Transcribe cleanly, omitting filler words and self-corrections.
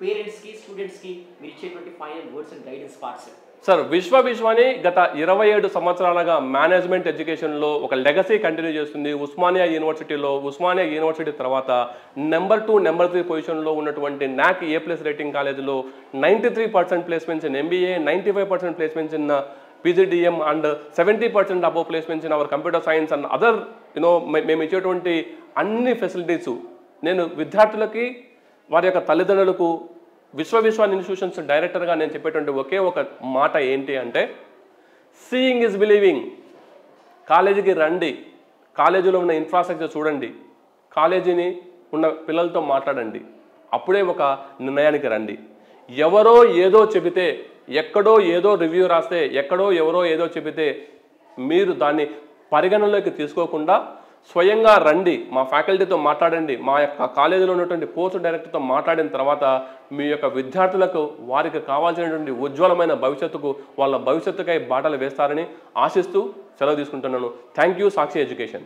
పేరెంట్స్కి స్టూడెంట్స్కి మీరు ఇచ్చేటువంటి final words and guidance parts? Sir విశ్వని గత 27 సంవత్సరాలుగా మేనేజ్మెంట్ ఎడ్యుకేషన్లో ఒక లెగసీ కంటిన్యూ చేస్తుంది. ఉస్మానియా యూనివర్సిటీ తర్వాత నెంబర్ 2, నెంబర్ 3 పొజిషన్లో ఉన్నటువంటి NAC A+ రేటింగ్ కాలేజీలో 93% placements in MBA, 95% placements in PGDM and 70% above placements in our computer science and other మేము ఇచ్చేటువంటి అన్ని ఫెసిలిటీస్ నేను విద్యార్థులకి వారి యొక్క తల్లిదండ్రులకు విశ్వన్ ఇన్స్టిట్యూషన్స్ డైరెక్టర్గా నేను చెప్పేటువంటి ఒకే ఒక మాట ఏంటి అంటే సీయింగ్ ఇస్ బిలీవింగ్. కాలేజీకి రండి, కాలేజీలో ఉన్న ఇన్ఫ్రాస్ట్రక్చర్ చూడండి, కాలేజీని ఉన్న పిల్లలతో మాట్లాడండి, అప్పుడే ఒక నిర్ణయానికి రండి. ఎవరో ఏదో చెబితే, ఎక్కడో ఏదో రివ్యూ రాస్తే, ఎక్కడో ఎవరో ఏదో చెబితే మీరు దాన్ని పరిగణనలోకి తీసుకోకుండా స్వయంగా రండి, మా ఫ్యాకల్టీతో మాట్లాడండి, మా యొక్క కాలేజీలో ఉన్నటువంటి కోర్సు డైరెక్టర్తో మాట్లాడిన తర్వాత మీ యొక్క విద్యార్థులకు వారికి కావాల్సినటువంటి ఉజ్వలమైన భవిష్యత్తుకు వాళ్ళ భవిష్యత్తుకై బాటలు వేస్తారని ఆశిస్తూ సెలవు తీసుకుంటున్నాను. Thank you Sakshi education.